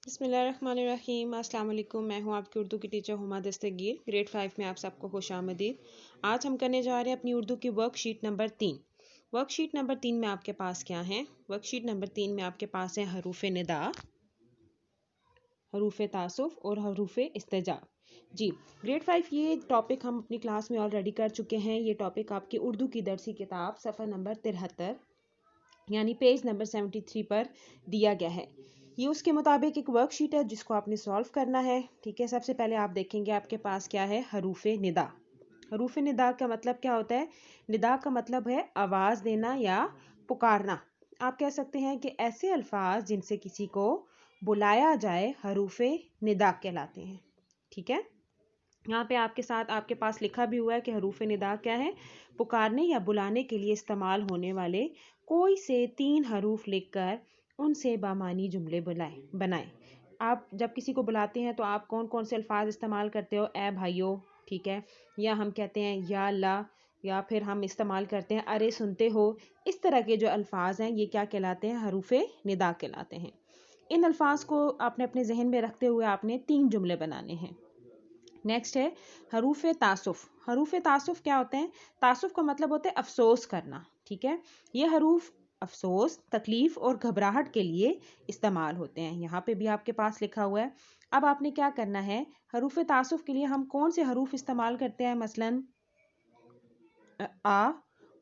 بسم اللہ الرحمن الرحیم۔ السلام علیکم، میں ہوں آپ کی اردو کی ٹیچر ہما دستگیر، گریڈ 5 میں آپ سب کو خوش آمدید۔ آج ہم کرنے جا رہے ہیں اپنی اردو کی work sheet number 3۔ Work sheet number 3 میں آپ کے پاس کیا ہیں؟ ورک شیٹ نمبر 3 میں آپ کے پاس ہیں حروف ندا، حروف تعصف اور حروف استجاب۔ جی گریڈ 5 یہ ٹاپک ہم اپنی کلاس میں آلریڈی کر چکے ہیں۔ یہ ٹاپک آپ کی اردو کی درسی کتاب صفحہ نمبر 73 یعنی پیج نمبر 73 پر دیا گیا ہے۔ یہ اس کے مطابق ایک ورک شیٹ ہے جس کو آپ نے سالو کرنا ہے، ٹھیک ہے۔ سب سے پہلے آپ دیکھیں گے آپ کے پاس کیا ہے، حروف ندا۔ حروف ندا کا مطلب کیا ہوتا ہے؟ ندا کا مطلب ہے آواز دینا یا پکارنا۔ آپ کہہ سکتے ہیں کہ ایسے الفاظ جن سے کسی کو بلایا جائے حروف ندا کہلاتے ہیں، ٹھیک ہے۔ یہاں پہ آپ کے ساتھ آپ کے پاس لکھا بھی ہوا ہے کہ حروف ندا کیا ہے؟ پکارنے یا بلانے کے لیے استعمال ہونے والے کوئی سے 3 حروف لکھ کر ان سے بامعنی جملے بنائیں۔ آپ جب کسی کو بلاتے ہیں تو آپ کون کون سے الفاظ استعمال کرتے ہو؟ اے بھائیو، ٹھیک ہے، یا ہم کہتے ہیں یا اللہ، یا پھر ہم استعمال کرتے ہیں ارے سنتے ہو۔ اس طرح کے جو الفاظ ہیں یہ کیا کہلاتے ہیں؟ حروف ندا کہلاتے ہیں۔ ان الفاظ کو آپ نے اپنے ذہن میں رکھتے ہوئے آپ نے 3 جملے بنانے ہیں۔ نیکسٹ ہے حروف تعصف۔ حروف تعصف کیا ہوتے ہیں؟ تعصف کا مطلب ہوتا ہے افسوس کرنا، ٹھیک ہے۔ یہ حروف افسوس، تکلیف اور گھبراہٹ کے لیے استعمال ہوتے ہیں۔ یہاں پہ بھی آپ کے پاس لکھا ہوا ہے۔ اب آپ نے کیا کرنا ہے، حروف تعصف کے لیے ہم کون سے حروف استعمال کرتے ہیں؟ مثلاً آ،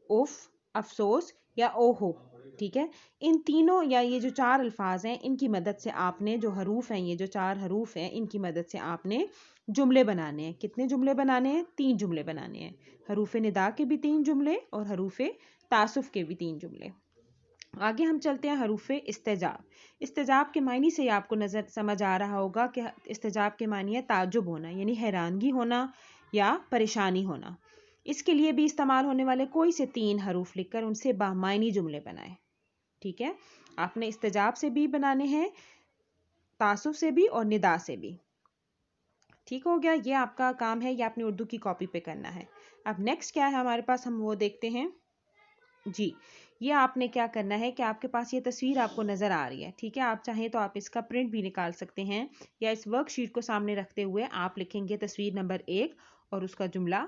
اف، افسوس یا او ہو، ٹھیک ہے۔ ان تینوں یا یہ جو 4 الفاظ ہیں ان کی مدد سے آپ نے جو حروف ہیں، یہ جو 4 حروف ہیں ان کی مدد سے آپ نے جملے بنانے ہیں۔ کتنے جملے بنانے ہیں؟ 3 جملے بنانے ہیں۔ حروف ندا کے بھی 3 جملے اور حروف تعصف کے بھی 3 جملے۔ آگے ہم چلتے ہیں حروف استجاب۔ استجاب کے معنی سے آپ کو سمجھ آ رہا ہوگا کہ استجاب کے معنی ہے تعجب ہونا، یعنی حیرانگی ہونا یا پریشانی ہونا۔ اس کے لیے بھی استعمال ہونے والے کوئی سے 3 حروف لکھ کر ان سے بامعنی جملے بنائیں، ٹھیک ہے۔ آپ نے استجاب سے بھی بنانے ہیں، تعصف سے بھی اور ندا سے بھی، ٹھیک ہو گیا۔ یہ آپ کا کام ہے، یہ اپنی اردو کی کاپی پہ کرنا ہے۔ اب نیکسٹ کیا ہے ہمارے پاس، ہم وہ دیکھتے ہیں۔ جی یہ آپ نے کیا کرنا ہے کہ آپ کے پاس یہ تصویر آپ کو نظر آ رہی ہے، ٹھیک ہے۔ آپ چاہیں تو آپ اس کا پرنٹ بھی نکال سکتے ہیں یا اس ورک شیٹ کو سامنے رکھتے ہوئے آپ لکھیں گے تصویر نمبر 1 اور اس کا جملہ،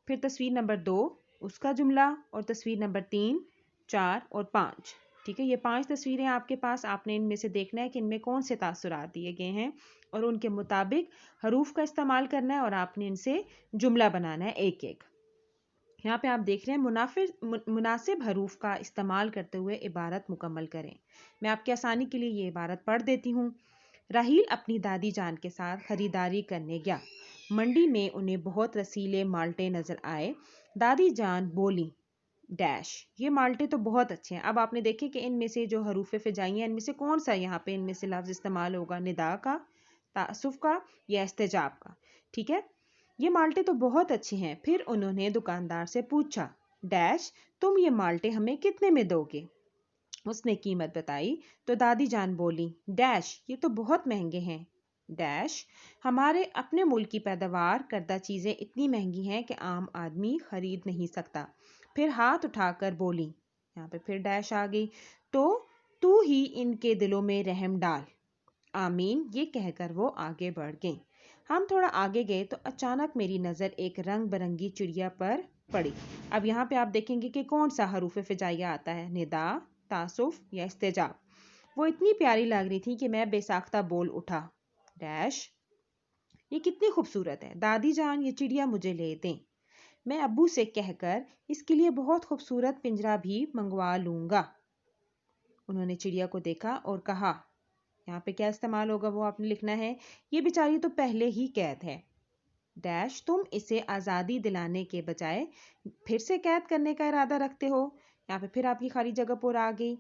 پھر تصویر نمبر 2 اس کا جملہ، اور تصویر نمبر 3، 4 اور 5، ٹھیک ہے۔ یہ 5 تصویریں آپ کے پاس، آپ نے ان میں سے دیکھنا ہے کہ ان میں کون سے تاثرات دیے گئے ہیں اور ان کے مطابق حروف کا استعمال کرنا ہے اور آپ نے ان سے جملہ بنانا ہے ایک ایک۔ یہاں پہ آپ دیکھ رہے ہیں مناسب حروف کا استعمال کرتے ہوئے عبارت مکمل کریں۔ میں آپ کی آسانی کے لیے یہ عبارت پڑھ دیتی ہوں۔ راحیل اپنی دادی جان کے ساتھ خریداری کرنے گیا۔ منڈی میں انہیں بہت رسیلے مالٹے نظر آئے۔ دادی جان بولی ڈیش، یہ مالٹے تو بہت اچھے ہیں۔ اب آپ نے دیکھے کہ ان میں سے جو حروف فجائیہ ہیں ان میں سے کون سا یہاں پہ ان میں سے لفظ استعمال ہوگا؟ ندا کا، تعصف کا یا استجاب کا، ٹھیک ہے۔ یہ مالٹے تو بہت اچھے ہیں۔ پھر انہوں نے دکاندار سے پوچھا ڈیش، تم یہ مالٹے ہمیں کتنے میں دو گے؟ اس نے قیمت بتائی تو دادی جان بولی ڈیش، یہ تو بہت مہنگے ہیں۔ ڈیش، ہمارے اپنے ملک کی پیداوار کردہ چیزیں اتنی مہنگی ہیں کہ عام آدمی خرید نہیں سکتا۔ پھر ہاتھ اٹھا کر بولی، یہاں پہ پھر ڈیش آ گئی، تو ہی ان کے دلوں میں رحم ڈال۔ آمین، یہ کہہ کر وہ آگے بڑھ گئیں۔ ہم تھوڑا آگے گئے تو اچانک میری نظر ایک رنگ برنگی چڑیا پر پڑی۔ اب یہاں پہ آپ دیکھیں گے کہ کون سا حروف فجائیہ آتا ہے، ندا، تعصف یا استجاب۔ وہ اتنی پیاری لگ رہی تھی کہ میں بے ساختہ بول اٹھا ڈیش، یہ کتنی خوبصورت ہے، دادی جان یہ چڑیا مجھے لے دیں، میں ابو سے کہہ کر اس کے لیے بہت خوبصورت پنجرا بھی منگوا لوں گا۔ انہوں نے چڑیا کو دیکھا اور کہا، یہاں پہ کیا استعمال ہوگا وہ آپ نے لکھنا ہے، یہ بیچاری تو پہلے ہی قید ہے۔ ڈیش، تم اسے آزادی دلانے کے بجائے پھر سے قید کرنے کا ارادہ رکھتے ہو۔ یہاں پہ پھر آپ کی خالی جگہ پر آ گئی،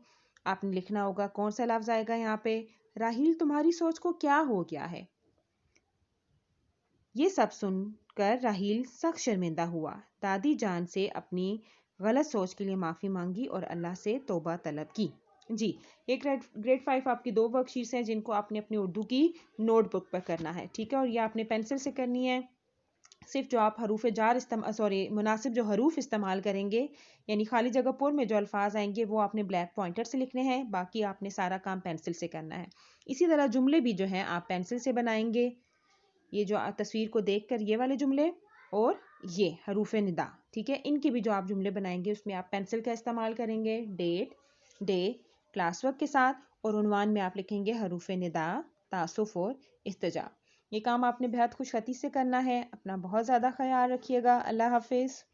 آپ نے لکھنا ہوگا کون سا لفظ آئے گا یہاں پہ، راحیل تمہاری سوچ کو کیا ہو گیا ہے؟ یہ سب سن کر راحیل سخت شرمندہ ہوا، دادی جان سے اپنی غلط سوچ کے لیے معافی مانگی اور اللہ سے توبہ طلب کی۔ جی یہ گریڈ 5 آپ کی 2 ورک شیٹس ہیں جن کو آپ نے اپنی اردو کی نوٹ بک پر کرنا ہے، ٹھیک ہے، اور یہ آپ نے پینسل سے کرنی ہے صرف جو آپ حروف جار مناسب جو حروف استعمال کریں گے، یعنی خالی جگہ پر میں جو الفاظ آئیں گے وہ آپ نے بلیک پوائنٹر سے لکھنے ہیں، باقی آپ نے سارا کام پینسل سے کرنا ہے۔ اسی طرح جملے بھی جو ہیں آپ پینسل سے بنائیں گے، یہ جو تصویر کو دیکھ کر یہ والے جملے اور یہ حروف ندا، ٹھیک ہے، ان کے بھی جو آپ جملے بنائیں گے اس میں آپ پینسل کا استعمال کریں گے، ڈیٹ، ڈے، کلاس ورک کے ساتھ، اور عنوان میں آپ لکھیں گے حروف ندا، تعسف اور استجاب۔ یہ کام آپ نے بہت خوش خطی سے کرنا ہے۔ اپنا بہت زیادہ خیال رکھیے گا۔ اللہ حافظ۔